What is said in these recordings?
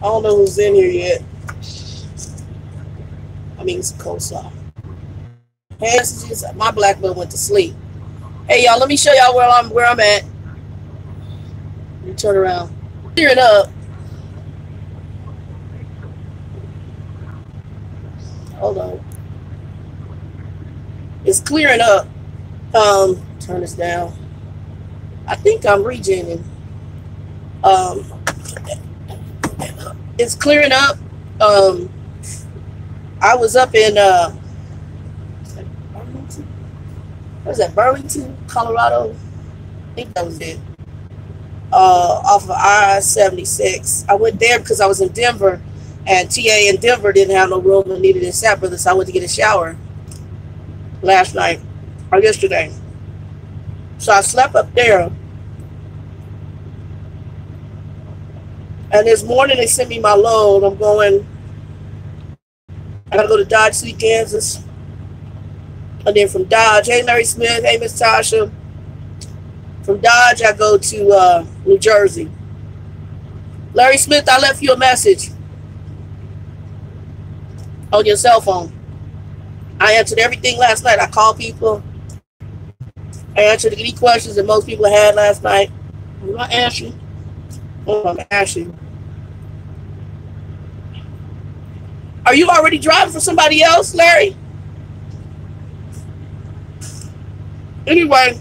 don't know who's in here yet. I mean, it's coleslaw. Hey, my black belt went to sleep. Hey, y'all, let me show y'all where I'm at. Let me turn around. Clear it up. Hold on. It's clearing up. Turn this down. I think I'm regenning. It's clearing up. I was up in what was that, Burlington, Colorado? I think that was it. Off of I-76. I went there because I was in Denver, and TA in Denver didn't have no room and needed a sap brother, so I went to get a shower last night or yesterday. So I slept up there. And this morning they sent me my load. I gotta go to Dodge City, Kansas. And then from Dodge, hey Larry Smith, hey Miss Tasha. From Dodge, I go to New Jersey. Larry Smith, I left you a message on your cell phone. I answered everything last night. I called people. I answered any questions that most people had last night. I'm not Ashley. Oh, I'm Ashley. Are you already driving for somebody else, Larry? Anyway,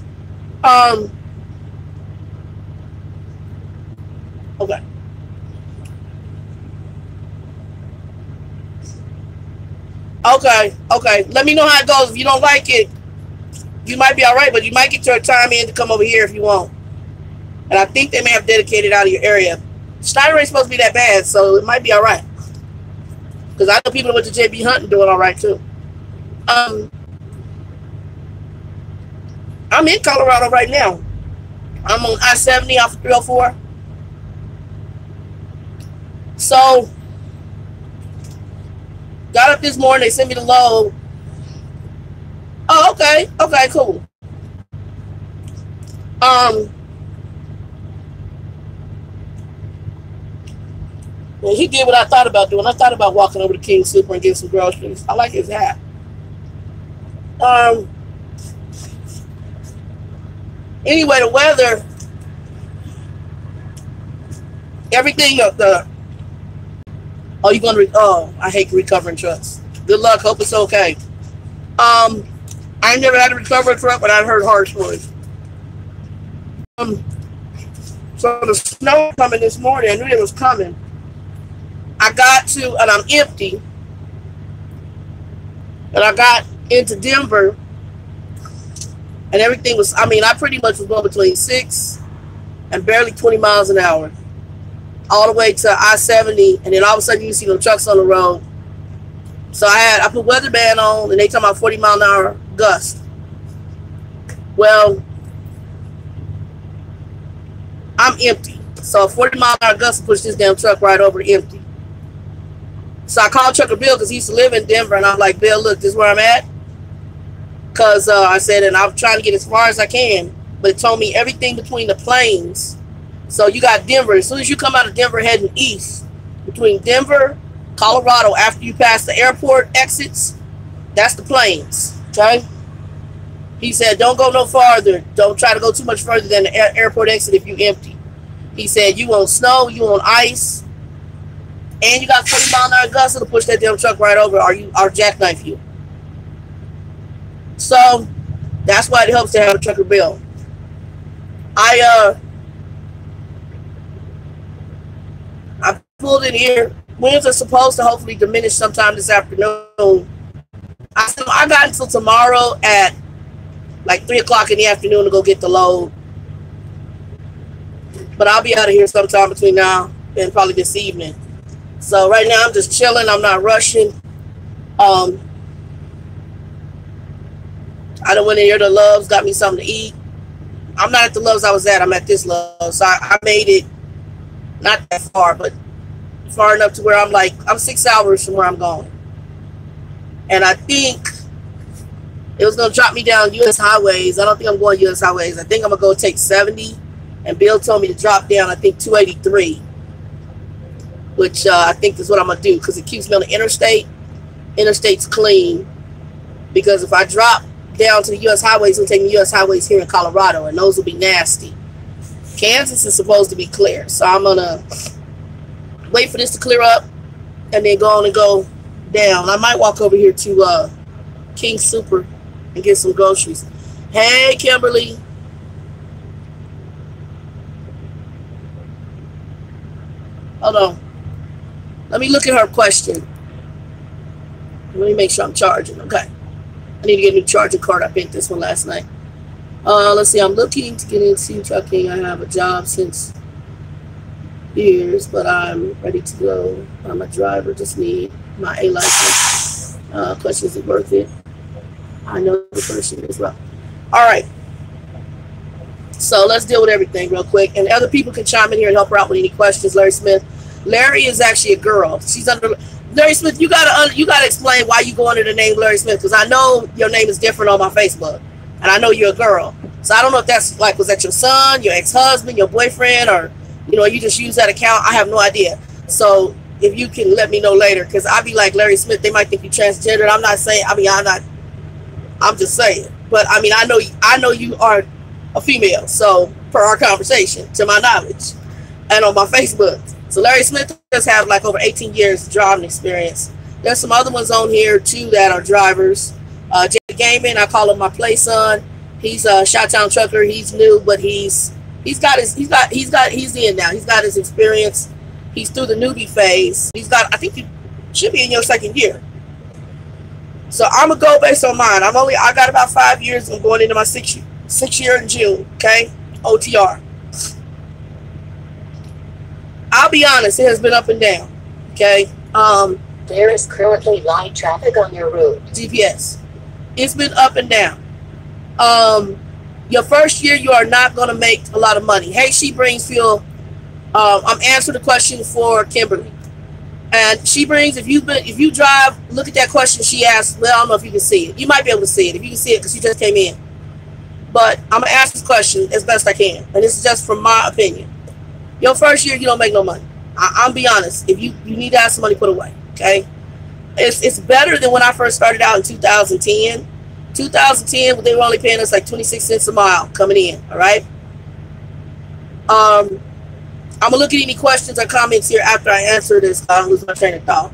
okay. Okay. Let me know how it goes. If you don't like it, you might be all right, but you might get your time in to come over here if you want. And I think they may have dedicated out of your area. Steiner ain't supposed to be that bad, so it might be all right. Because I know people that went to JB Hunt and doing all right too. I'm in Colorado right now. I'm on I-70 off of 304. So, got up this morning, they sent me the load. Oh, okay. Okay, cool. Well, he did what I thought about doing. I thought about walking over to King Super and getting some groceries. I like his hat. Anyway, the weather, everything of the. Oh, you're gonna. Oh, I hate recovering trucks. Good luck. Hope it's okay. I never had to recover a truck, but I've heard horror stories. So the snow coming this morning. I knew it was coming. I got to, and I'm empty. And I got into Denver. And everything was, I mean, I pretty much was going between 6 and barely 20 miles an hour. All the way to I-70. And then all of a sudden you see them trucks on the road. So I put weather band on and they talking about 40 mile an hour gust. Well, I'm empty. So a 40 mile an hour gust pushed this damn truck right over empty. So I called Trucker Bill because he used to live in Denver. And I'm like, Bill, look, this is where I'm at. Because I said, and I'm trying to get as far as I can. But it told me everything between the plains. So you got Denver. As soon as you come out of Denver heading east, between Denver, Colorado, after you pass the airport exits, that's the plains. Okay? He said, don't go no farther. Don't try to go too much further than the airport exit if you empty. He said, you on snow, you on ice, and you got 40 mile an hour gusts to push that damn truck right over or jackknife you. So that's why it helps to have a Trucker Bill. I pulled in here. Winds are supposed to hopefully diminish sometime this afternoon. I got until tomorrow at like 3 o'clock in the afternoon to go get the load. But I'll be out of here sometime between now and probably this evening. So right now I'm just chilling. I'm not rushing. I done went in here to Love's, got me something to eat. I'm not at the Love's I was at. I'm at this Love's. So I made it not that far, but far enough to where I'm like, I'm 6 hours from where I'm going. And I think it was going to drop me down U.S. highways. I don't think I'm going U.S. highways. I think I'm going to go take 70. And Bill told me to drop down, I think, 283. which I think is what I'm going to do because it keeps me on the interstate. Interstate's clean because if I drop down to the U.S. highways, it'll take me U.S. highways here in Colorado, and those will be nasty. Kansas is supposed to be clear, so I'm going to wait for this to clear up and then go on and go down. I might walk over here to King Super and get some groceries. Hey, Kimberly. Hold on. Let me look at her question. Let me make sure I'm charging. Okay. I need to get a new charging card. I picked this one last night. Let's see. I'm looking to get into trucking. I have a job since years, but I'm ready to go. I'm a driver. Just need my A license. Question, is it worth it? I know the first year is rough. All right. So let's deal with everything real quick. And other people can chime in here and help her out with any questions. Larry Smith. Larry is actually a girl. She's under... Larry Smith, you gotta explain why you go under the name Larry Smith, because I know your name is different on my Facebook, and I know you're a girl. So I don't know if that's like, was that your son, your ex-husband, your boyfriend, or you just use that account? I have no idea. So if you can let me know later, because I'd be like Larry Smith, they might think you're transgender. I'm not saying. I'm just saying. But I mean, I know you are a female. So per our conversation, to my knowledge, and on my Facebook. So Larry Smith does have like over 18 years of driving experience. There's some other ones on here too that are drivers. Jay Gaiman, I call him my play son. He's a Shutdown trucker. He's new, but he's in now. He's got his experience. He's through the newbie phase. I think you should be in your second year. So I'm gonna go based on mine. I got about 5 years. I'm going into my sixth year in June. Okay, OTR. I'll be honest, it has been up and down. Okay. There is currently light traffic on your route. GPS. It's been up and down. Your first year, you are not going to make a lot of money. Hey, She Brings Fuel. I'm answering the question for Kimberly. And She Brings, if you drive, look at that question she asked. Well, I don't know if you can see it. You might be able to see it if you can see it because you just came in. But I'm going to ask this question as best I can. And this is just from my opinion. Your first year, you don't make no money. I'll be honest. If you need to have some money put away, okay? It's better than when I first started out in 2010. 2010, they were only paying us like 26 cents a mile coming in, all right? I'm going to look at any questions or comments here after I answer this. I lose my train of thought.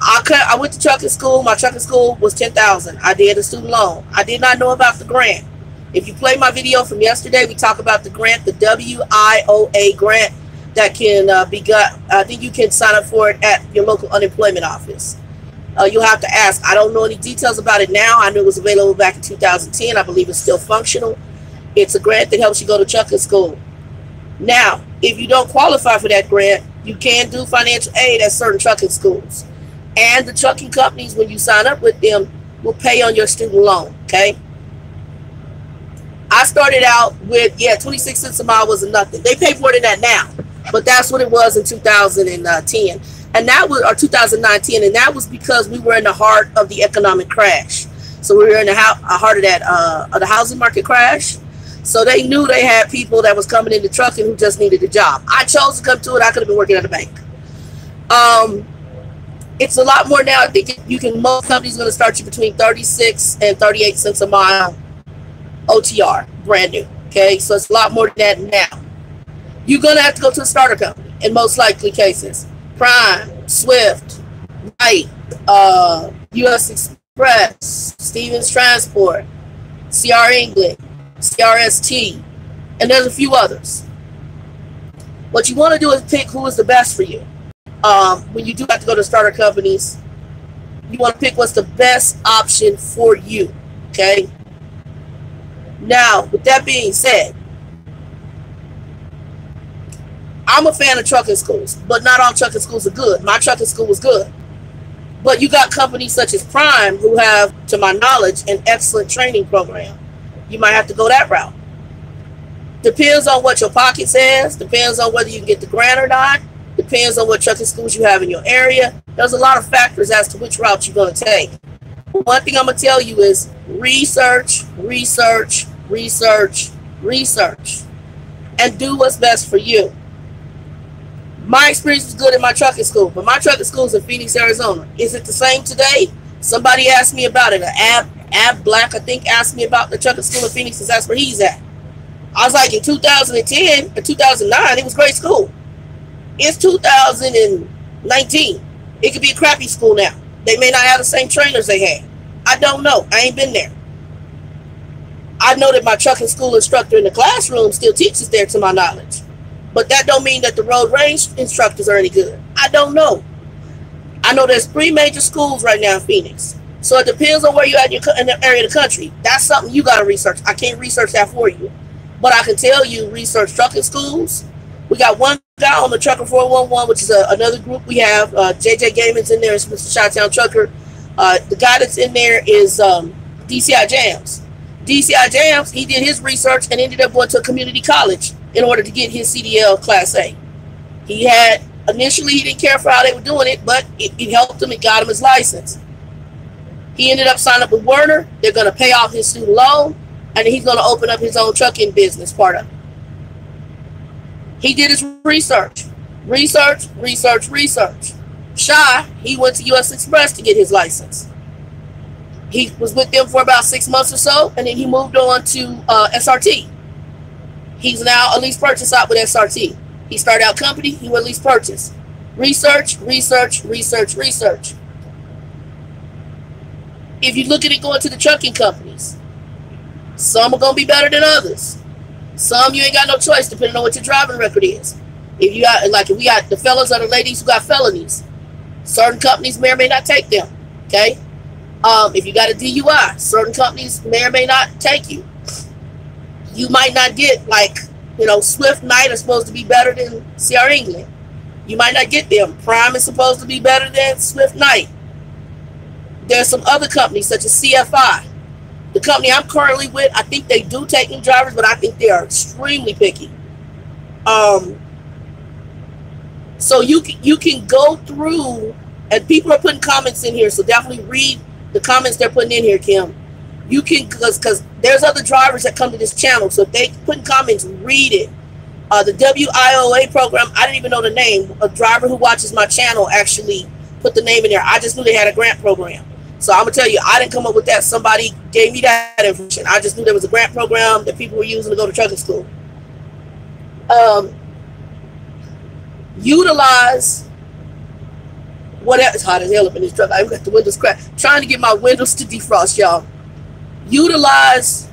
I went to trucking school. My trucking school was $10,000. I did a student loan. I did not know about the grant. If you play my video from yesterday, we talk about the grant, the WIOA grant that can be got. I think you can sign up for it at your local unemployment office. You'll have to ask. I don't know any details about it now. I knew it was available back in 2010. I believe it's still functional. It's a grant that helps you go to trucking school. Now, if you don't qualify for that grant, you can do financial aid at certain trucking schools. And the trucking companies, when you sign up with them, will pay on your student loan, okay? I started out with, 26 cents a mile wasn't nothing. They pay more than that now, but that's what it was in 2010. And that was, or 2019, and that was because we were in the heart of the economic crash. So we were in the heart of that, of the housing market crash. So they knew they had people that was coming into trucking who just needed a job. I chose to come to it. I could have been working at a bank. It's a lot more now. I think most companies are going to start you between 36 and 38 cents a mile. OTR, brand new. Okay, so it's a lot more than that now. You're going to have to go to a starter company in most likely cases. Prime, Swift, Wright, US Express, Stevens Transport, CR England, CRST, and there's a few others. What you want to do is pick who is the best for you. When you do have to go to starter companies, you want to pick what's the best option for you, okay? Now, with that being said, I'm a fan of trucking schools, but not all trucking schools are good. My trucking school was good. But you got companies such as Prime who have, to my knowledge, an excellent training program. You might have to go that route. Depends on what your pocket says. Depends on whether you can get the grant or not. Depends on what trucking schools you have in your area. There's a lot of factors as to which route you're going to take. One thing I'm going to tell you is research, research, research, research, and do what's best for you. My experience was good in my trucking school, but my trucking school is in Phoenix, Arizona. Is it the same today? Somebody asked me about it. Ab Black, I think, asked me about the trucking school in Phoenix because that's where he's at. I was like, in 2010 or 2009, it was great school. It's 2019. It could be a crappy school now. They may not have the same trainers they had. I don't know. I ain't been there. I know that my trucking school instructor in the classroom still teaches there to my knowledge. But that don't mean that the road range instructors are any good. I don't know. I know there's 3 major schools right now in Phoenix. So it depends on where you're at in the area of the country. That's something you got to research. I can't research that for you. But I can tell you, research trucking schools. We got one guy on the Trucker 411, which is another group we have. JJ Gaiman's in there. It's Mr. Shutdown Trucker. The guy that's in there is DCI Jams. DCI Jams, he did his research and ended up going to a community college in order to get his CDL Class A. Initially, he didn't care for how they were doing it, but it helped him. It got him his license. He ended up signing up with Werner. They're going to pay off his student loan, and he's going to open up his own trucking business part of it. He did his research. Research. Shy, he went to U.S. Express to get his license. He was with them for about 6 months or so, and then he moved on to SRT. He's now a lease purchase out with SRT. He started out company, he went lease purchase. Research. If you look at it going to the trucking companies, some are going to be better than others. Some you ain't got no choice depending on what your driving record is. If you got, like, if we got the fellas or the ladies who got felonies, certain companies may or may not take them. Okay? If you got a DUI, certain companies may or may not take you. You might not get, like, you know, Swift Knight is supposed to be better than CR England. You might not get them. Prime is supposed to be better than Swift Knight. There's some other companies such as CFI. The company I'm currently with, I think they do take new drivers, but I think they are extremely picky. So you can go through, and people are putting comments in here, so definitely read the comments they're putting in here, Kim. You can, because there's other drivers that come to this channel, so if they put in comments, read it. The WIOA program, I didn't even know the name. A driver who watches my channel actually put the name in there. I just knew they had a grant program. So I'm going to tell you, I didn't come up with that. Somebody gave me that information. I just knew there was a grant program that people were using to go to trucking school. Utilize whatever. It's hot as hell up in this truck. I've got the windows cracked. Trying to get my windows to defrost, y'all. Utilize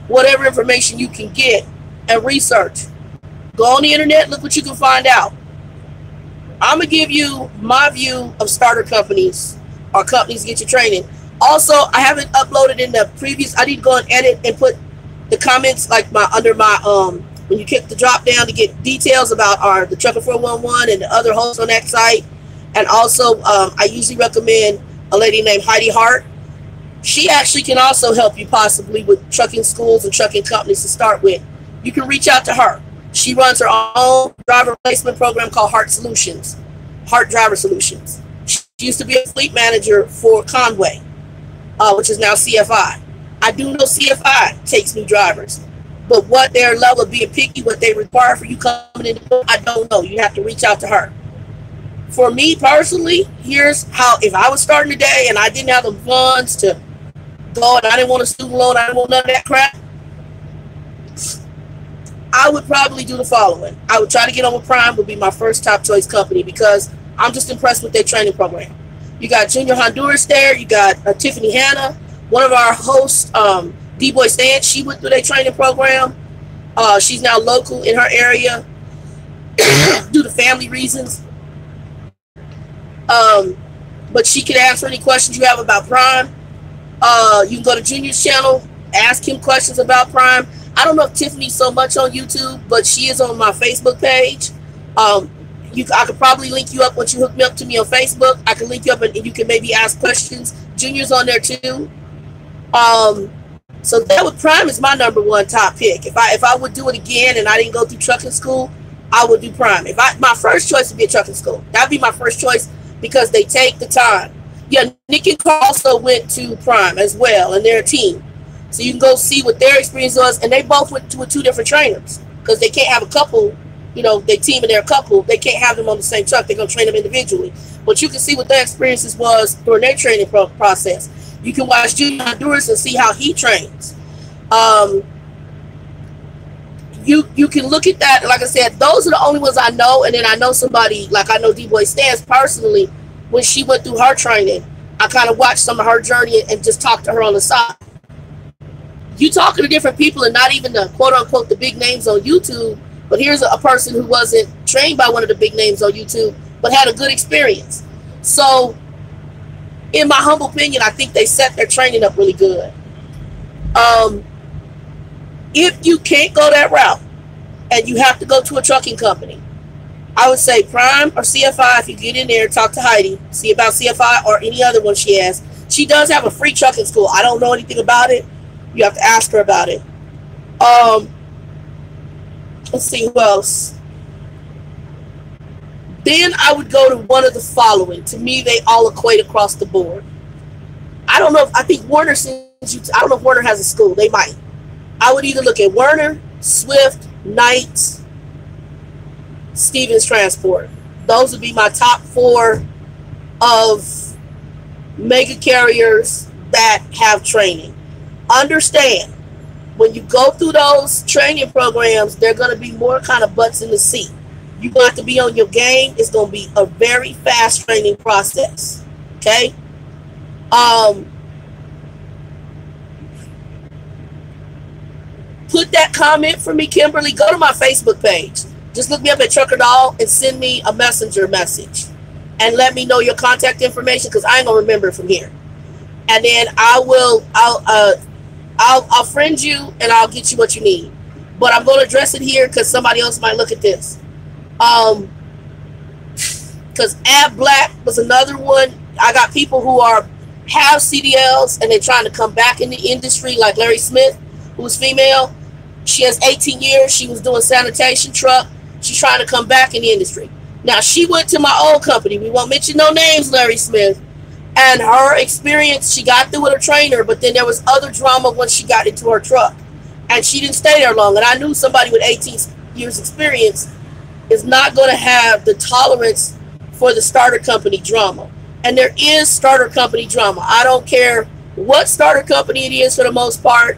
whatever information you can get and research. Go on the internet, look what you can find out. I'm going to give you my view of starter companies or companies get your training. Also, I haven't uploaded in the previous. I need to go and edit and put the comments like under my when you click the drop down to get details about the Trucker 411 and the other hosts on that site. And also, I usually recommend a lady named Heidi Hart. She actually can also help you possibly with trucking schools and trucking companies to start with. You can reach out to her. She runs her own driver replacement program called Heart Solutions, Heart Driver Solutions. She used to be a fleet manager for Conway, which is now CFI. I do know CFI takes new drivers, but what their level of being picky, what they require for you coming in, I don't know. You have to reach out to her. For me personally, here's how, if I was starting today and I didn't have the funds to go and I didn't want a student loan, I didn't want none of that crap, I would probably do the following. I would try to get on with Prime, would be my first top choice company because I'm just impressed with their training program. You got Junior Honduras there. You got Tiffany Hanna. One of our hosts, D-Boy Stan, she went through their training program. She's now local in her area due to family reasons. But she can answer any questions you have about Prime. You can go to Junior's channel, ask him questions about Prime. I don't know if Tiffany's so much on YouTube, but she is on my Facebook page. I could probably link you up once you hook me up to me on Facebook. I can link you up and you can maybe ask questions. Junior's on there too. So that with Prime is my #1 top pick. If I would do it again and I didn't go through trucking school, I would do Prime. My first choice would be a trucking school. That'd be my first choice because they take the time. Yeah, Nick and Carl also went to Prime as well, and they're a team. So you can go see what their experience was, and they both went to 2 different trainers because they can't have a couple you know, they team and they're a couple, they can't have them on the same truck. They're going to train them individually. But you can see what their experiences was during their training process. You can watch Junior Honduras and see how he trains. You can look at that. Like I said, those are the only ones I know. And then I know somebody, like I know D-Boy Stance personally, when she went through her training, I kind of watched some of her journey and just talked to her on the side. You talking to different people and not even the quote unquote the big names on YouTube, but here's a person who wasn't trained by one of the big names on YouTube, but had a good experience. So in my humble opinion, I think they set their training up really good. If you can't go that route and you have to go to a trucking company, I would say Prime or CFI. If you get in there, talk to Heidi, see about CFI or any other one she has. She does have a free trucking school. I don't know anything about it. You have to ask her about it. Let's see who else. Then I would go to one of the following. To me, they all equate across the board. I don't know if, I think Werner sends you, I don't know if Werner has a school. They might. I would either look at Werner, Swift, Knight, Stevens Transport. Those would be my top 4 of mega carriers that have training. Understand, when you go through those training programs, they're going to be more kind of butts in the seat. You're going to have to be on your game. It's going to be a very fast training process. Okay? Put that comment for me, Kimberly. Go to my Facebook page. Just look me up at Trucker Doll and send me a messenger message. And let me know your contact information because I ain't going to remember it from here. And then I'll friend you and I'll get you what you need. But I'm going to address it here because somebody else might look at this. Because Ab Black was another one. I got people who have CDLs and they're trying to come back in the industry, like Larry Smith, who's female. She has 18 years. She was doing sanitation truck. She's trying to come back in the industry. Now, she went to my old company. We won't mention no names, Larry Smith. And her experience, she got through with her trainer, but then there was other drama once she got into her truck. And she didn't stay there long. And I knew somebody with 18 years experience is not going to have the tolerance for the starter company drama. And there is starter company drama. I don't care what starter company it is for the most part.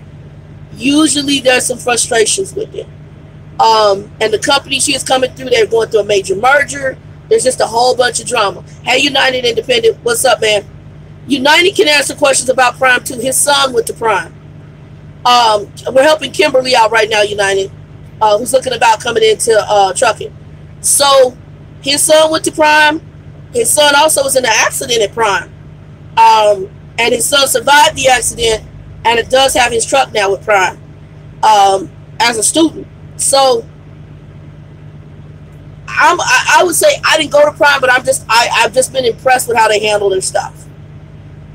Usually there's some frustrations with it. And the company she is coming through, they're going through a major merger. There's just a whole bunch of drama. Hey, United Independent, what's up, man? United can answer questions about Prime too. His son went to Prime. We're helping Kimberly out right now, United, who's looking about coming into trucking. So his son went to Prime. His son also was in an accident at Prime. And his son survived the accident, and it does have his truck now with Prime as a student. So I would say I didn't go to Prime, but I've just been impressed with how they handle their stuff.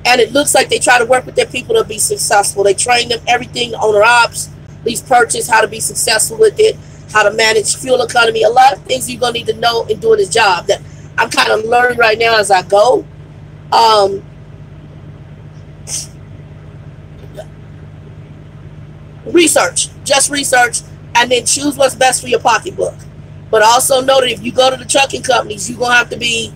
And it looks like they try to work with their people to be successful. They train them everything, owner ops, lease purchase, how to be successful with it, how to manage fuel economy, a lot of things you're going to need to know in doing this job that I'm kind of learning right now as I go. Research, just research, and then choose what's best for your pocketbook. But also know that if you go to the trucking companies, you're going to have to be,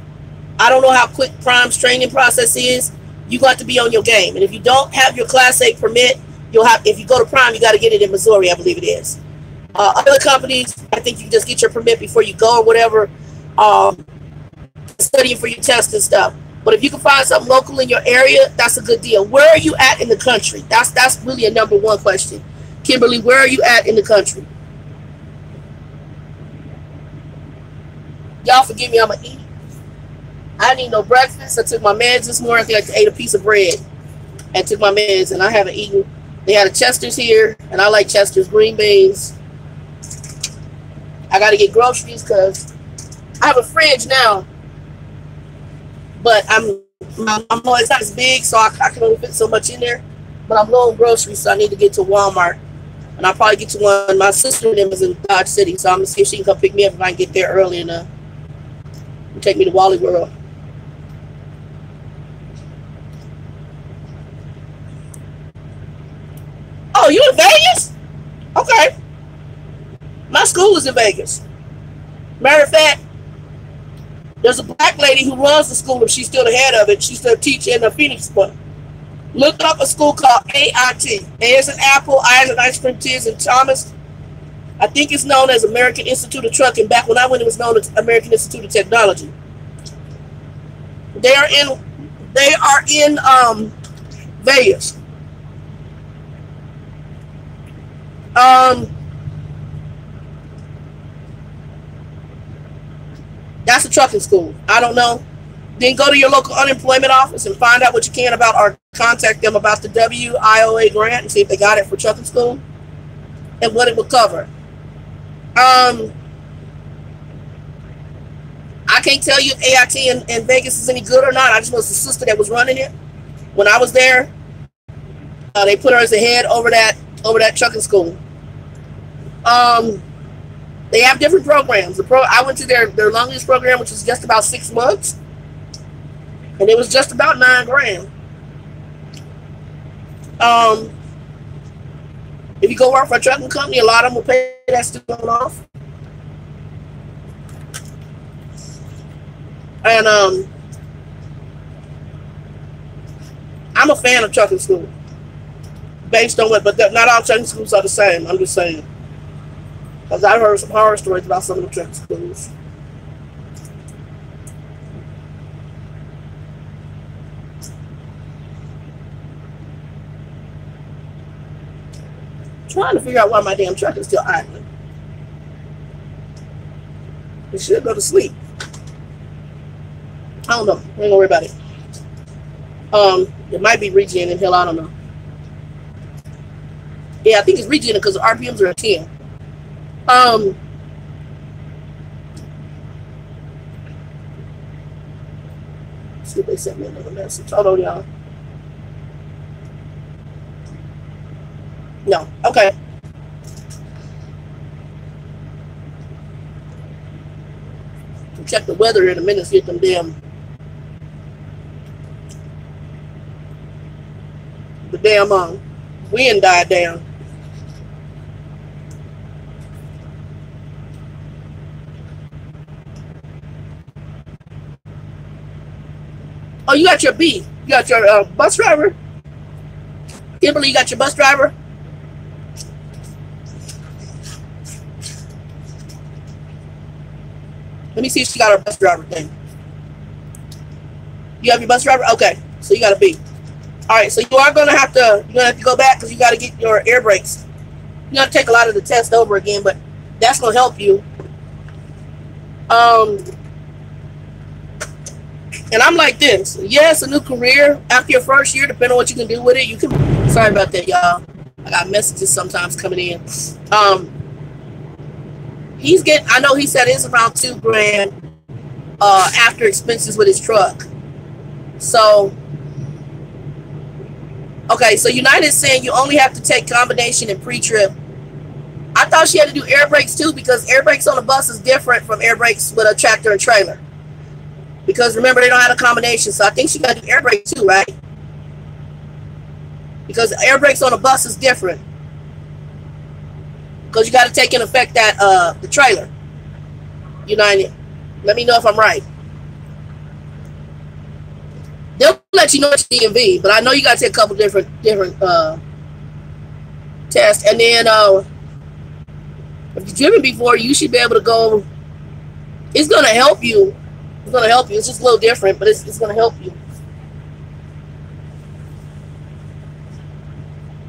I don't know how quick Prime's training process is, you're going to have to be on your game. And if you don't have your Class 8 permit, if you go to Prime, you got to get it in Missouri, I believe it is. Other companies, I think you can just get your permit before you go or whatever, studying for your test and stuff. But if you can find something local in your area, that's a good deal. Where are you at in the country? That's really a number one question. Kimberly, where are you at in the country? Y'all forgive me, I'm going to eat. I didn't eat no breakfast. I took my meds this morning. I think I ate a piece of bread and took my meds, and I haven't eaten. They had a Chester's here, and I like Chester's green beans. I got to get groceries because I have a fridge now, but it's not as big, so I can only fit so much in there. But I'm low on groceries, so I need to get to Walmart. And I'll probably get to one. My sister and them is in Dodge City, so I'm going to see if she can come pick me up if I can get there early enough. And take me to Wally World. Oh, you in Vegas? Okay. My school is in Vegas. Matter of fact, there's a black lady who runs the school, and she's still the head of it. She's still teaching in the Phoenix one. Look up a school called AIT. A as an apple, I as an ice cream, T as in Thomas. I think it's known as American Institute of Trucking. Back when I went, it was known as American Institute of Technology. They are in Vegas. That's a trucking school. I don't know. Then go to your local unemployment office and find out what you can about, or contact them about the WIOA grant and see if they got it for trucking school and what it will cover. I can't tell you if AIT in Vegas is any good or not. I just know it's the sister that was running it when I was there. They put her as the head over that trucking school. They have different programs. I went to their longest program, which was just about 6 months, and it was just about $9,000. If you go work for a trucking company, a lot of them will pay that student loan off. And I'm a fan of trucking school, based on what, but not all trucking schools are the same. I'm just saying, because I've heard some horror stories about some of the trucking schools. Trying to figure out why my damn truck is still idling. It should go to sleep. I don't know. I ain't gonna worry about it. It might be regenerating hell. I don't know. Yeah, I think it's regenerating because the RPMs are at 10. Let's see if they sent me another message. Hold on, y'all. No. Okay. We'll check the weather in a minute. See if them damn wind died down. Oh, you got your B. You got your bus driver. Kimberly, you got your bus driver. Let me see if she got her bus driver thing. You have your bus driver? Okay, so you got a B. All right, so you are gonna have to go back because you got to get your air brakes. You got to take a lot of the test over again, but that's gonna help you. And I'm like this. Yeah, it's a new career. After your first year, depending on what you can do with it, you can. Sorry about that, y'all. I got messages sometimes coming in. He's getting. I know he said it's around $2,000 after expenses with his truck. So, okay. So United's saying you only have to take combination and pre-trip. I thought she had to do air brakes too, because air brakes on a bus is different from air brakes with a tractor and trailer. Because remember, they don't have a combination. So I think she got to do air brakes too, right? Because air brakes on a bus is different. Because you got to take in effect that the trailer. United. Let me know if I'm right. They'll let you know it's DMV, but I know you got to take a couple different tests. And then if you've driven before, you should be able to go. It's going to help you. It's going to help you. It's just a little different, but it's going to help you.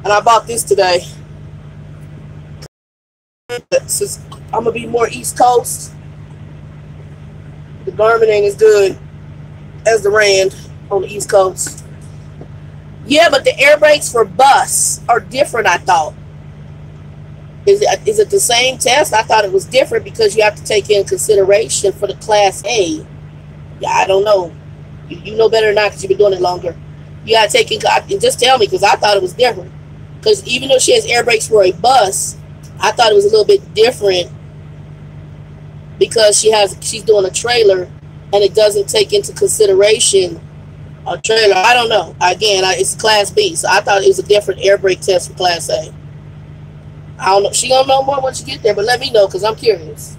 And I bought this today. Since I'm going to be more East Coast, the Garmin ain't as good as the Rand on the East Coast. Yeah, but the air brakes for bus are different, I thought. Is it the same test? I thought it was different because you have to take in consideration for the Class A. Yeah, I don't know. You know better than not because you've been doing it longer. You got to take in, just tell me, because I thought it was different. Because even though she has air brakes for a bus, I thought it was a little bit different because she's doing a trailer and it doesn't take into consideration a trailer. I don't know. Again, it's Class B, so I thought it was a different air brake test for Class A. I don't know. She gonna know more once you get there, but let me know because I'm curious.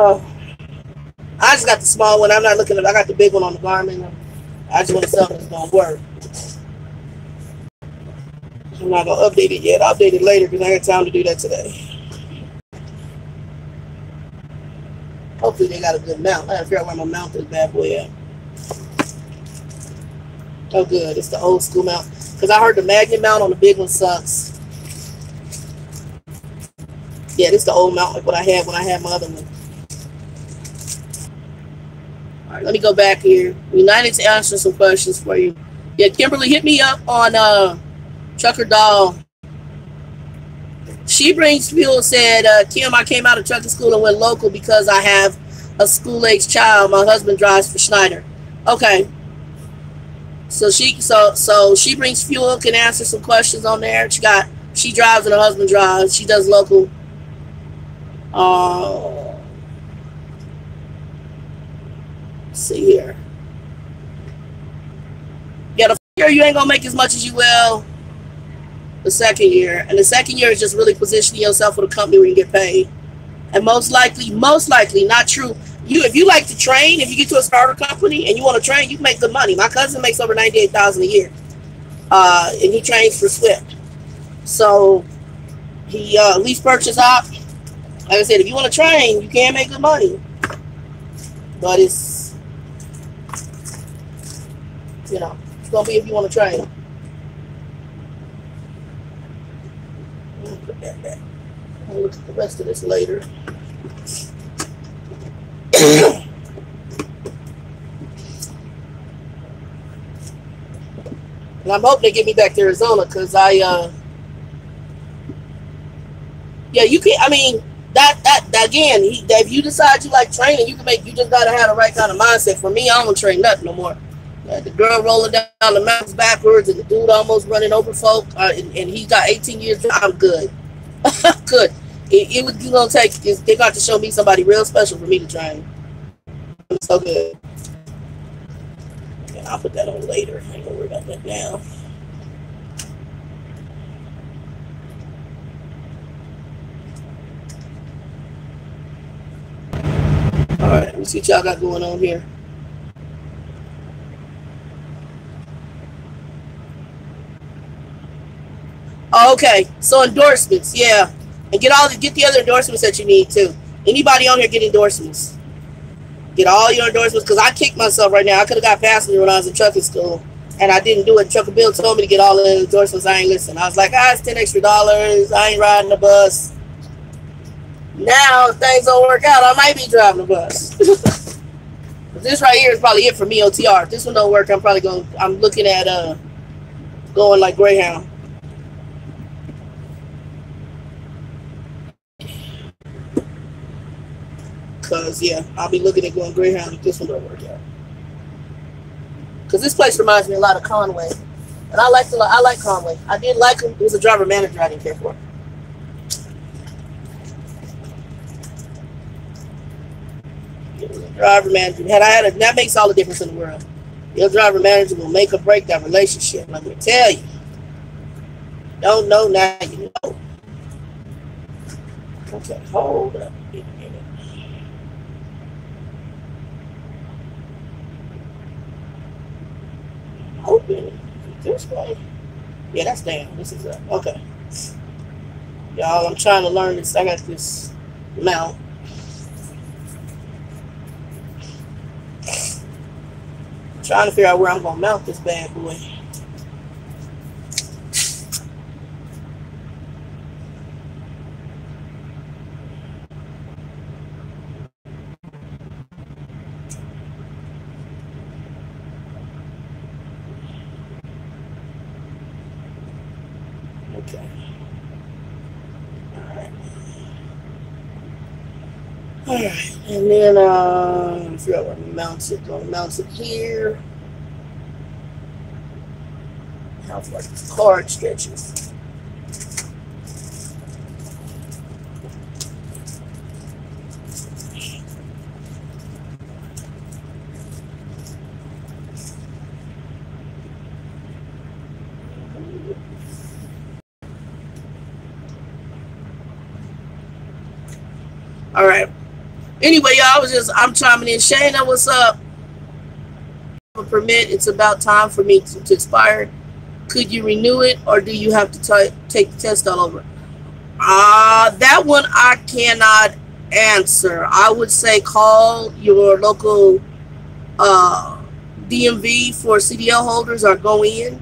Oh, I just got the small one. I'm not looking at. I got the big one on the Garmin. I just want to see if it's gonna work. I'm not gonna update it yet. I'll update it later because I got time to do that today. Hopefully they got a good mount. I gotta figure out where my mount is bad boy at. Oh good, it's the old school mount. Because I heard the magnet mount on the big one sucks. Yeah, this is the old mount like what I had when I had my other one. Alright, let me go back here. United to answer some questions for you. Yeah, Kimberly, hit me up on Trucker Doll. She Brings Fuel said, Kim, I came out of trucking school and went local because I have a school-age child. My husband drives for Schneider. Okay. So She Brings Fuel can answer some questions on there. She drives and her husband drives. She does local. Let's see here. Yeah, the first year you ain't gonna make as much as you will the second year. And the second year is just really positioning yourself with a company where you get paid. And most likely, not true. If you like to train, if you get to a starter company and you want to train, you can make good money. My cousin makes over $98,000 a year. And he trains for Swift. So he lease purchase op. Like I said, if you want to train, you can make good money. But it's it's gonna be if you want to train. Put that back. I'll look at the rest of this later. And I'm hoping they get me back to Arizona because yeah, you can. I mean, that again, if you decide you like training, you just gotta have the right kind of mindset. For me, I don't train nothing no more. The girl rolling down the mountains backwards and the dude almost running over folk, and he got 18 years. I'm good. Good. It was gonna take. They got to show me somebody real special for me to train. It's so good. And I'll put that on later. I ain't gonna worry about that now. All right, let me see what y'all got going on here. Okay, so endorsements, yeah, and get the other endorsements that you need too. Anybody on here get endorsements? Get all your endorsements because I kicked myself right now. I could have got passenger when I was in trucking school, and I didn't do it. Trucker Bill told me to get all the endorsements. I ain't listen. I was like, it's $10 extra. I ain't riding the bus. Now if things don't work out, I might be driving the bus. This right here is probably it for me. OTR. If this one don't work, I'm looking at going like Greyhound. Because, yeah, I'll be looking at going Greyhound if this one don't work out. Because this place reminds me a lot of Conway. And I like Conway. I did like him. He was a driver manager I didn't care for. He was a driver manager. That makes all the difference in the world. Your driver manager will make or break that relationship. Let me tell you. Don't know now you know. Okay, hold up. Open this way. Yeah, that's down. This is up. Okay. Y'all, I'm trying to learn this. I got this mount. I'm trying to figure out where I'm going to mount this bad boy. Okay. Alright. And then I forgot where I'm mounted. Gonna mount it here. How far this card stretches. All right. Anyway, y'all, I'm chiming in. Shayna, what's up? A permit, it's about time for me to expire. Could you renew it, or do you have to take the test all over? That one I cannot answer. I would say call your local DMV for CDL holders, or go in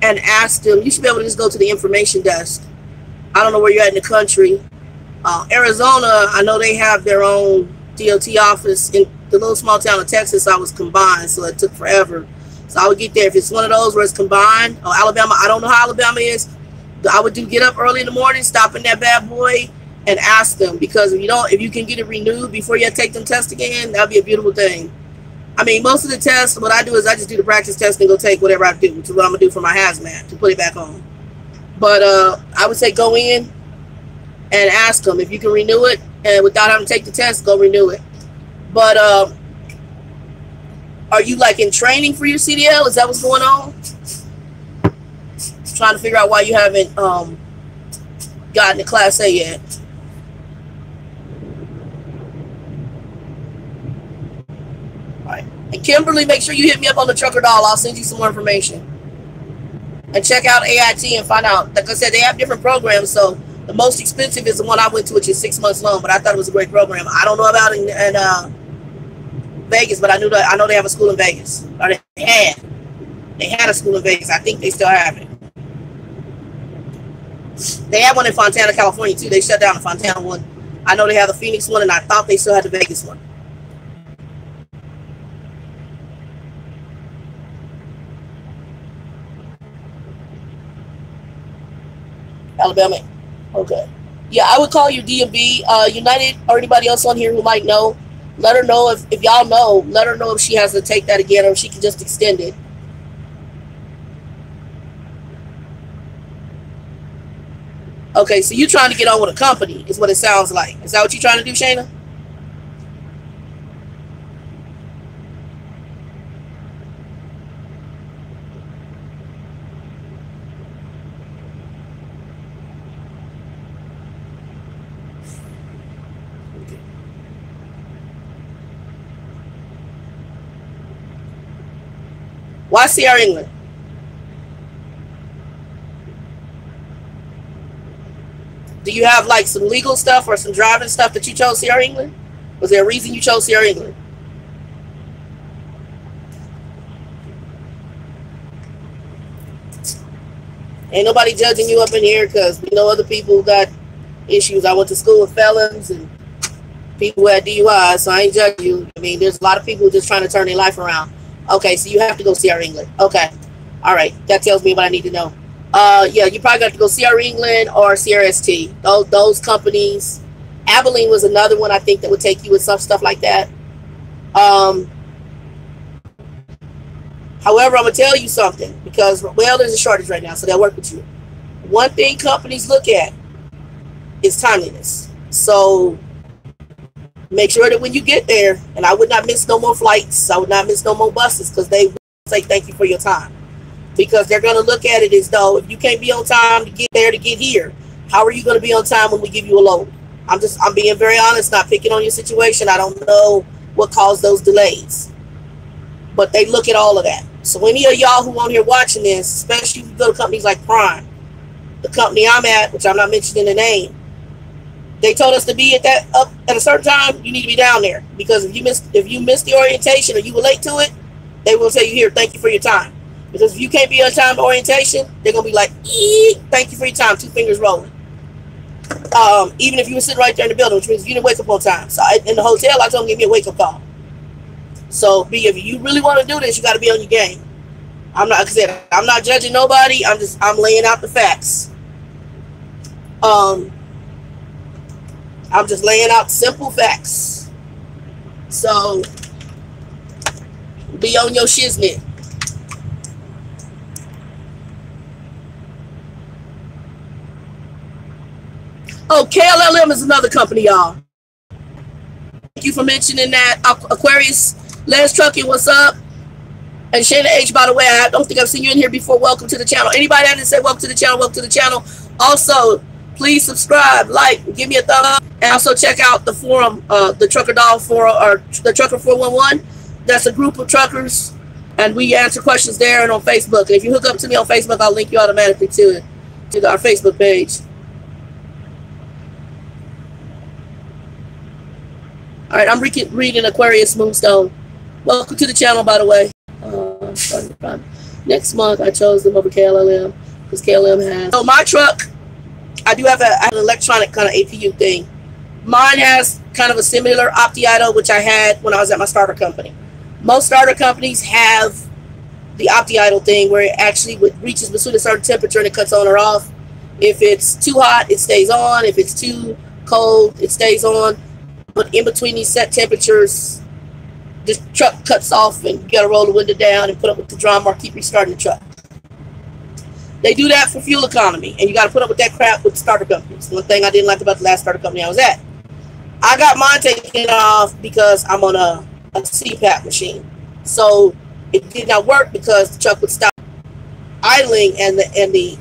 and ask them. You should be able to just go to the information desk. I don't know where you're at in the country. Arizona, I know they have their own DOT office. In the little small town of Texas, I was combined, so it took forever. So I would get there. If it's one of those where it's combined, or Alabama, I don't know how Alabama is. I would get up early in the morning, stop in that bad boy, and ask them, because if you can get it renewed before you take them tests again, that'd be a beautiful thing. I mean, most of the tests, what I do is I just do the practice test and go take whatever I do, which is what I'm gonna do for my hazmat to put it back on. But I would say go in and ask them if you can renew it, and without having to take the test, go renew it. But are you like in training for your CDL? Is that what's going on? Trying to figure out why you haven't gotten to Class A yet. All right. And Kimberly, make sure you hit me up on the Trucker Doll. I'll send you some more information. And check out AIT and find out. Like I said, they have different programs. So the most expensive is the one I went to, which is 6 months long. But I thought it was a great program. I don't know about it in Vegas, but I know they have a school in Vegas. Or they had a school in Vegas. I think they still have it. They had one in Fontana, California too. They shut down the Fontana one. I know they have the Phoenix one, and I thought they still had the Vegas one. Alabama. Okay. Yeah, I would call your DMV, United, or anybody else on here who might know. Let her know if y'all know. Let her know if she has to take that again, or if she can just extend it. Okay, so you're trying to get on with a company, is what it sounds like. Is that what you're trying to do, Shayna? Why CR England? Do you have like some legal stuff or some driving stuff that you chose CR England? Was there a reason you chose CR England? Ain't nobody judging you up in here, because we know other people who got issues. I went to school with felons and people who had DUIs, so I ain't judging you. I mean, there's a lot of people just trying to turn their life around. Okay, so you have to go CR England. Okay. All right. That tells me what I need to know. Yeah, you probably got to go CR England or CRST. Those companies. Abilene was another one I think that would take you with some stuff like that. However, I'm going to tell you something, because, well, there's a shortage right now, so they'll work with you. One thing companies look at is timeliness. So make sure that when you get there, and I would not miss no more flights, I would not miss no more buses, because they will say thank you for your time. Because they're going to look at it as though if you can't be on time to get there to get here, how are you going to be on time when we give you a load? I'm being very honest, not picking on your situation. I don't know what caused those delays. But they look at all of that. So any of y'all who on here watching this, especially if you go to companies like Prime, the company I'm at, which I'm not mentioning the name, they told us to be at a certain time. You need to be down there, because if you miss the orientation or you were late to it, they will tell you, here, thank you for your time. Because if you can't be on time to orientation, they're gonna be like, thank you for your time, 2 fingers rolling. Even if you were sitting right there in the building, which means you didn't wake up on time. So in the hotel, I told them, give me a wake up call. So if you really want to do this, you got to be on your game. I'm not, like I said, I'm not judging nobody. I'm laying out the facts. I'm just laying out simple facts. So be on your shiznit. Oh, KLLM is another company, y'all. Thank you for mentioning that. Aquarius, Les Trucking, what's up? And Shayna H, by the way, I don't think I've seen you in here before. Welcome to the channel. Anybody that didn't say welcome to the channel, welcome to the channel. Also, Please subscribe, like, give me a thumb up, and also check out the forum, the Trucker Doll Forum, or the Trucker 411. That's a group of truckers, and we answer questions there and on Facebook. And if you hook up to me on Facebook, I'll link you automatically to our Facebook page. All right, I'm reading Aquarius Moonstone. Welcome to the channel, by the way. Next month, I chose them over KLM because KLM has. So my truck, I do have an electronic kind of APU thing. Mine has kind of a similar OptiIdle, which I had when I was at my starter company. Most starter companies have the OptiIdle thing where it actually reaches between a certain temperature and it cuts on or off. If it's too hot, it stays on. If it's too cold, it stays on. But in between these set temperatures, the truck cuts off and you got to roll the window down and put up with the drum or keep restarting the truck. They do that for fuel economy, and you got to put up with that crap with starter companies. One thing I didn't like about the last starter company I was at. I got mine taken off because I'm on a CPAP machine. So it did not work because the truck would stop idling and the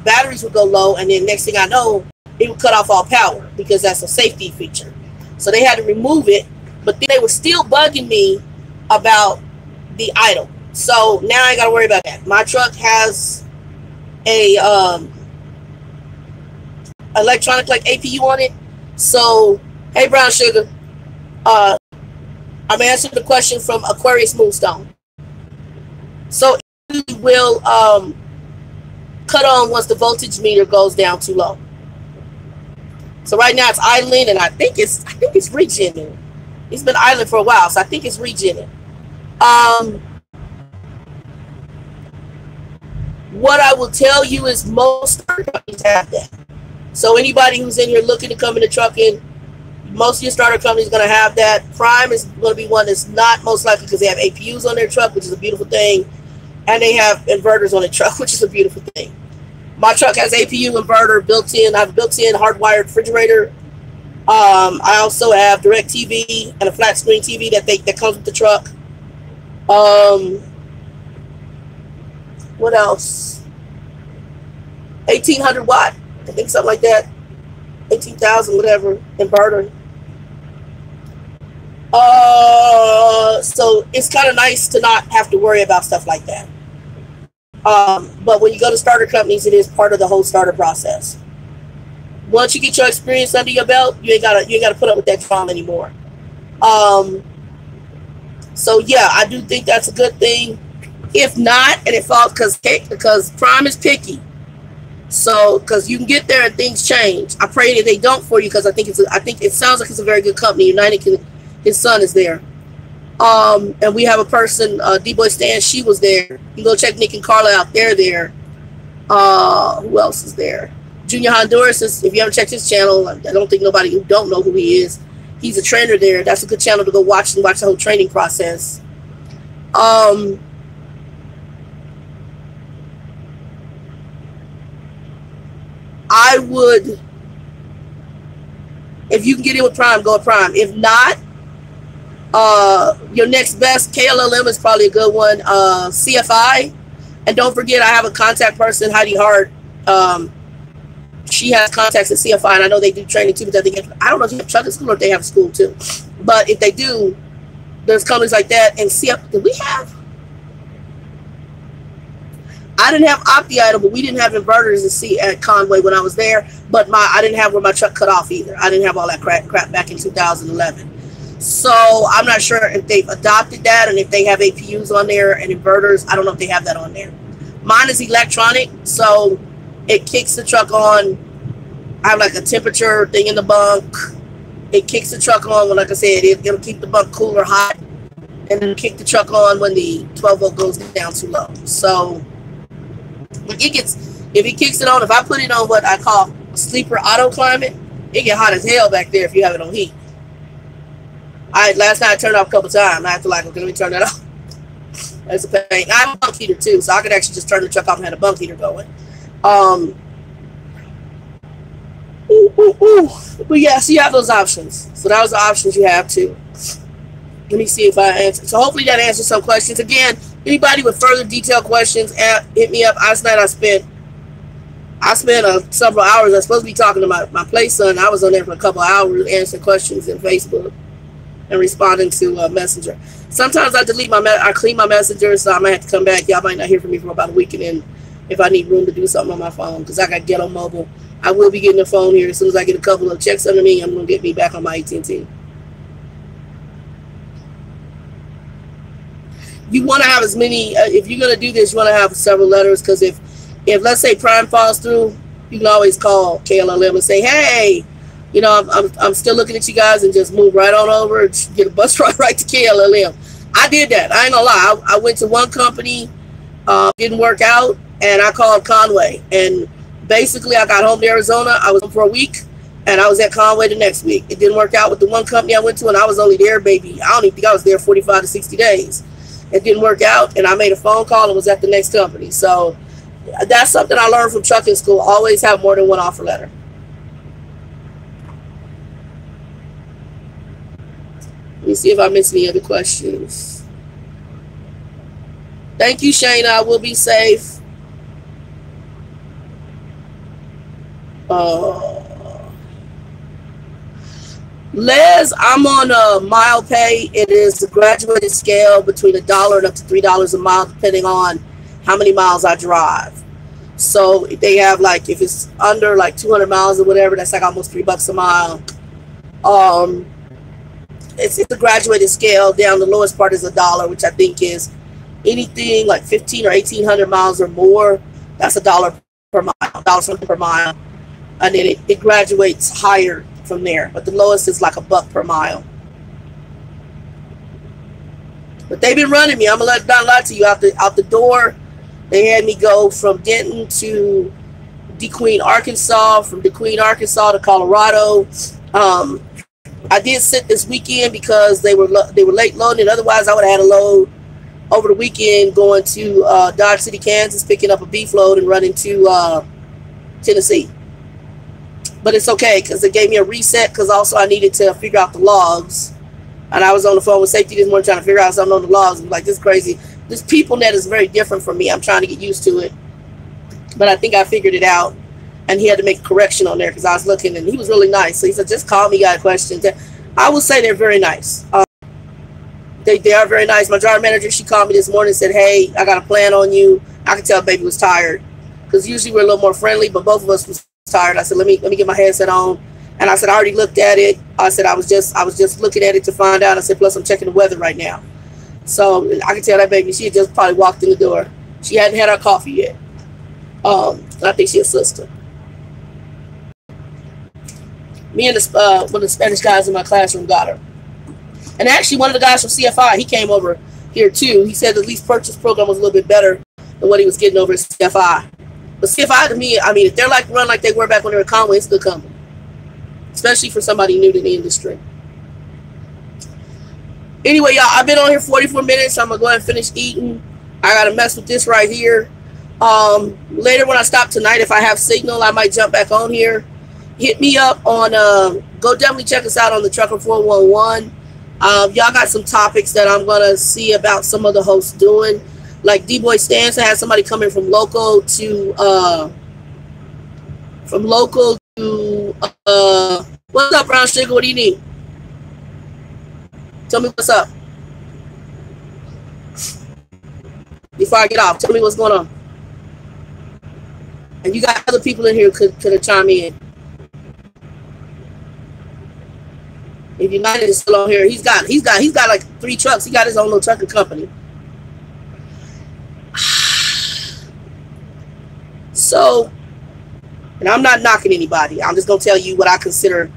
batteries would go low, and then next thing I know, it would cut off all power because that's a safety feature. So they had to remove it, but then they were still bugging me about the idle. So now I ain't got to worry about that. My truck has a electronic like APU on it. So hey, Brown Sugar, I'm answering the question from Aquarius Moonstone. So it will cut on once the voltage meter goes down too low. So right now it's idling, and I think it's regenning. It's been idling for a while, so I think it's regenning. What I will tell you is most starter companies have that. So anybody who's in here looking to come into trucking, most of your starter companies is going to have that. Prime is going to be one that's not most likely because they have APUs on their truck, which is a beautiful thing, and they have inverters on their truck, which is a beautiful thing. My truck has APU inverter built in. I have a built-in hardwired refrigerator. I also have direct TV and a flat screen TV that comes with the truck. What else? 1800 watt, I think something like that. 18,000, whatever, inverter. So it's kind of nice to not have to worry about stuff like that. But when you go to starter companies, it is part of the whole starter process. Once you get your experience under your belt, you ain't gotta put up with that drama anymore. So yeah, I do think that's a good thing. If not, and it falls because Prime is picky. So because you can get there and things change. I pray that they don't for you because I think it sounds like it's a very good company. United, his son is there. And we have a person, D-Boy Stan, she was there. You can go check Nick and Carla out. They're there. Who else is there? Junior Honduras is, if you haven't checked his channel, I don't think nobody who don't know who he is. He's a trainer there. That's a good channel to go watch and watch the whole training process. I would, if you can get in with Prime, go with Prime. If not, your next best, KLM is probably a good one. CFI, and don't forget I have a contact person, Heidi Hart. She has contacts at CFI, and I know they do training too, but I don't know if they have trucking school or if they have school too. But if they do, there's companies like that. And CFI, did we have? I didn't have OptiIdle, but we didn't have inverters at Conway when I was there. But I didn't have where my truck cut off either. I didn't have all that crap back in 2011. So I'm not sure if they've adopted that and if they have APUs on there and inverters. I don't know if they have that on there. Mine is electronic, so it kicks the truck on. I have like a temperature thing in the bunk. It kicks the truck on when, like I said, it'll keep the bunk cool or hot, and it'll kick the truck on when the 12 volt goes down too low. So if it kicks it on, if I put it on what I call sleeper auto climate, it get hot as hell back there if you have it on heat. Last night I turned it off a couple times. I have to okay, let me turn that off. That's a pain. I have a bunk heater too, so I could actually just turn the truck off and have a bunk heater going. But yeah, so you have those options. So that was the options you have too. Let me see if I answer. So hopefully that answers some questions. Again, anybody with further detailed questions, hit me up. Last night I I spent several hours. I was supposed to be talking to my play son. I was on there for a couple of hours answering questions in Facebook and responding to Messenger. Sometimes I delete I clean my Messenger, so I might have to come back. Y'all might not hear from me for about a week, and then if I need room to do something on my phone, because I got Ghetto Mobile. I will be getting a phone here as soon as I get a couple of checks under me. I'm going to get me back on my AT&T. You want to have as many, if you're going to do this, you want to have several letters, because if let's say Prime falls through, you can always call KLLM and say, hey, you know, I'm still looking at you guys, and just move right on over and get a bus ride right to KLLM. I did that. I ain't gonna lie. I went to one company, didn't work out, and I called Conway. And basically, I got home to Arizona. I was home for a week, and I was at Conway the next week. It didn't work out with the one company I went to, and I was only there, baby. I don't even think I was there 45 to 60 days. It didn't work out, and I made a phone call and was at the next company. So that's something I learned from trucking school. Always have more than one offer letter. Let me see if I missed any other questions. Thank you, Shayna. I will be safe. Les, I'm on a mile pay. It is a graduated scale between $1 and up to $3 a mile, depending on how many miles I drive. So they have, like, if it's under like 200 miles or whatever, that's like almost $3 a mile. It's a graduated scale. Down the lowest part is $1, which I think is anything like 15 or 1,800 miles or more. That's $1 per mile, $1 something per mile, and then it graduates higher from there. But the lowest is like $1 per mile. But they've been running me. I'm gonna not lie to you. Out the door, they had me go from Denton to DeQueen, Arkansas. From DeQueen, Arkansas to Colorado. I did sit this weekend because they were late loading. Otherwise, I would have had a load over the weekend going to Dodge City, Kansas, picking up a beef load and running to Tennessee. But it's okay because it gave me a reset, because also I needed to figure out the logs. And I was on the phone with safety this morning trying to figure out something on the logs. I'm like, this is crazy. This PeopleNet is very different from me. I'm trying to get used to it. But I think I figured it out. And he had to make a correction on there because I was looking, and he was really nice. So he said, just call me, got questions. I would say they're very nice. They are very nice. My driver manager, she called me this morning and said, hey, I got a plan on you. I could tell baby was tired, because usually we're a little more friendly, but both of us was tired. I said, let me get my headset on. And I said, I already looked at it. I said, I was just looking at it to find out. I said, plus I'm checking the weather right now. So I could tell that baby, she had just probably walked in the door. She hadn't had her coffee yet. I think she's a sister. Me and one of the Spanish guys in my classroom got her. And actually, one of the guys from CFI, he came over here too. He said the lease purchase program was a little bit better than what he was getting over at CFI. But CFI, to me, I mean, if they're like run like they were back when they were at Conway, it's a good company, especially for somebody new to the industry. Anyway, y'all, I've been on here 44 minutes. So I'm gonna go ahead and finish eating. I gotta mess with this right here. Later when I stop tonight, if I have signal, I might jump back on here. Hit me up on, go definitely check us out on the Trucker 411. Y'all got some topics that I'm going to see about some of the hosts doing. Like D-Boy Stanza had somebody coming from local to, what's up, Brown Sugar? What do you need? Tell me what's up. Before I get off, tell me what's going on. And you got other people in here who could chime in. If United is still on here, he's got like 3 trucks. He got his own little trucking company. So, and I'm not knocking anybody. I'm just gonna tell you what I consider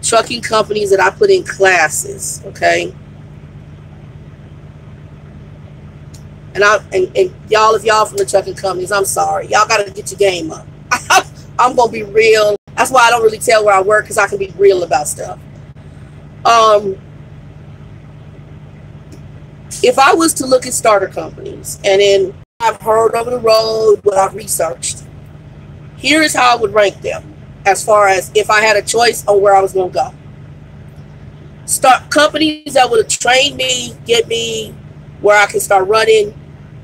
trucking companies that I put in classes. Okay. And y'all, if y'all from the trucking companies, I'm sorry. Y'all gotta get your game up. I'm gonna be real. That's why I don't really tell where I work, because I can be real about stuff. If I was to look at starter companies, and then I've heard over the road what I've researched, here is how I would rank them as far as if I had a choice on where I was going to go. Start companies that would have trained me, get me where I can start running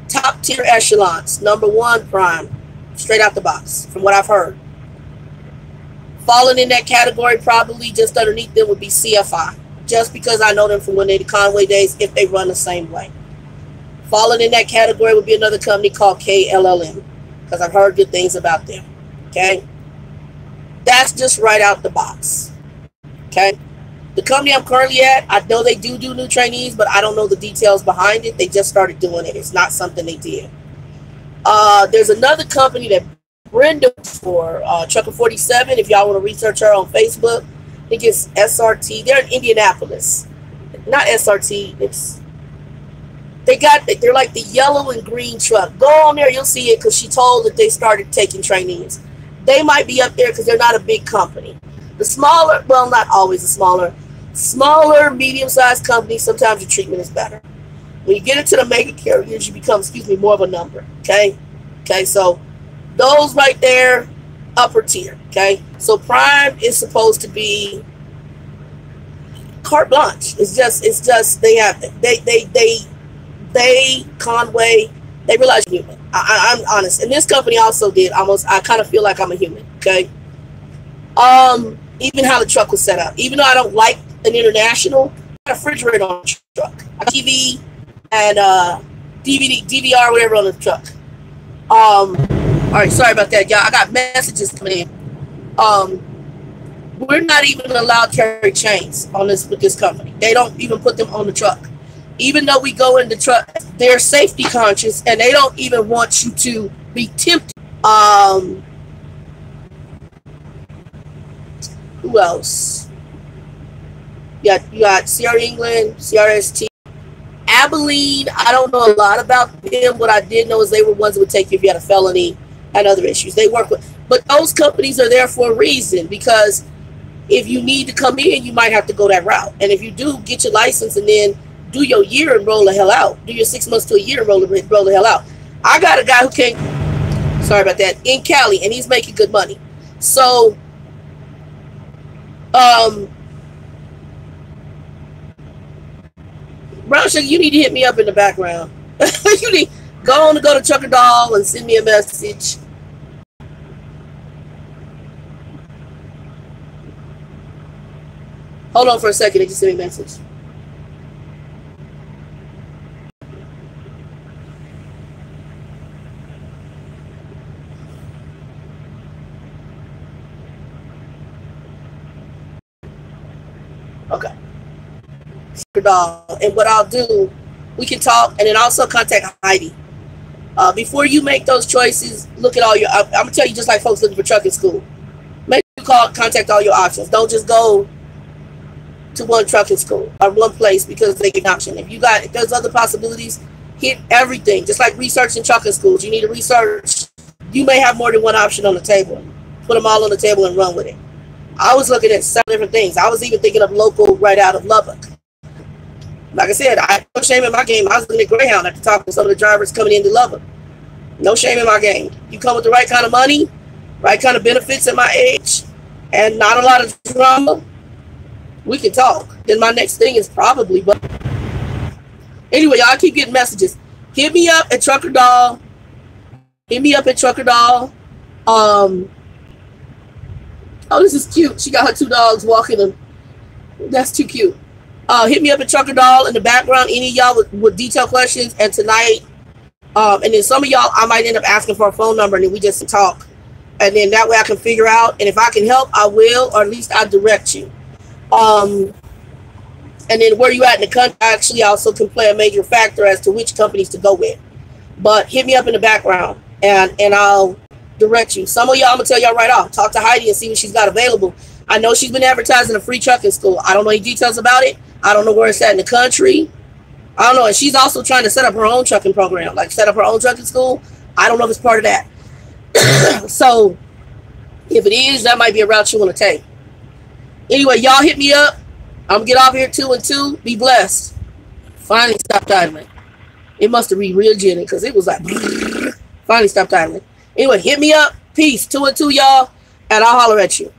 top tier echelons. Number 1, Prime. straight out the box, from what I've heard. Falling in that category, probably just underneath them, would be CFI, just because I know them from when they did Conway days, if they run the same way. Falling in that category would be another company called KLLM, because I've heard good things about them. Okay, that's just right out the box. Okay, the company I'm currently at, I know they do new trainees, but I don't know the details behind it. They just started doing it. It's not something they did. There's another company that Brenda for, Trucker 47. If y'all want to research her on Facebook, I think it's SRT. They're in Indianapolis. Not SRT. They're like the yellow and green truck. Go on there, you'll see it, because she told that they started taking trainees. They might be up there because they're not a big company. The smaller, well, not always the smaller, medium-sized companies, sometimes the treatment is better. When you get into the mega carriers, you become, more of a number. Okay, so those right there, upper tier. Okay, so Prime is supposed to be carte blanche. It's just they Conway, they realize you're human. I'm honest, and this company also did almost. I kind of feel like I'm a human. Okay, even how the truck was set up. Even though I don't like an international, I got a refrigerator on the truck, a TV, and DVR, whatever on the truck. All right, sorry about that, y'all. I got messages coming in. We're not even allowed to carry chains on this with this company. They don't even put them on the truck. Even though we go in the truck, they're safety conscious, and they don't even want you to be tempted. Who else? You got CR England, CRST. Abilene, I don't know a lot about them. What I did know is they were ones that would take you if you had a felony and other issues. They work with, but those companies are there for a reason, because if you need to come in, you might have to go that route. And if you do, get your license and then do your year and roll the hell out. Do your 6 months to a year and roll the hell out. I got a guy who came, sorry about that, in Cali, and he's making good money. So, Brown Sugar, you need to hit me up in the background. You need go to Trucker Doll and send me a message. Hold on for a second and just send me a message. Okay. And what I'll do, we can talk, and then also contact Heidi. Before you make those choices, look at all your, I'm gonna tell you, just like folks looking for trucking school, make sure you contact all your options. Don't just go to one trucking school or one place because they get an option. If there's other possibilities, hit everything. Just like researching trucking schools, you need to research. You may have more than one option on the table. Put them all on the table and run with it. I was looking at several different things. I was even thinking of local right out of Lubbock. Like I said, no shame in my game. I was looking at Greyhound after talking to some of the drivers coming into Lubbock. No shame in my game. You come with the right kind of money, right kind of benefits at my age, and not a lot of drama, we can talk. Then my next thing is probably, but anyway, y'all keep getting messages. Hit me up at Trucker Doll. Hit me up at Trucker Doll. Oh, this is cute. She got her 2 dogs walking them. That's too cute. Hit me up at Trucker Doll in the background. Any of y'all with detailed questions. And tonight, and then some of y'all, I might end up asking for a phone number, and then we just talk. And then that way I can figure out. And if I can help, I will, or at least I'll direct you. And then where you at in the country actually also can play a major factor as to which companies to go with. But hit me up in the background, and I'll direct you. Some of y'all, I'm gonna tell y'all right off. Talk to Heidi and see what she's got available. I know she's been advertising a free trucking school. I don't know any details about it. I don't know where it's at in the country. I don't know. And she's also trying to set up her own trucking program, like set up her own trucking school. I don't know if it's part of that. So if it is, that might be a route you want to take. Anyway, y'all hit me up. I'm gonna get off here 2 and 2. Be blessed. Finally stopped idling. It must have been real gentle because it was like finally stopped idling. Anyway, hit me up. Peace. 2 and 2, y'all, and I'll holler at you.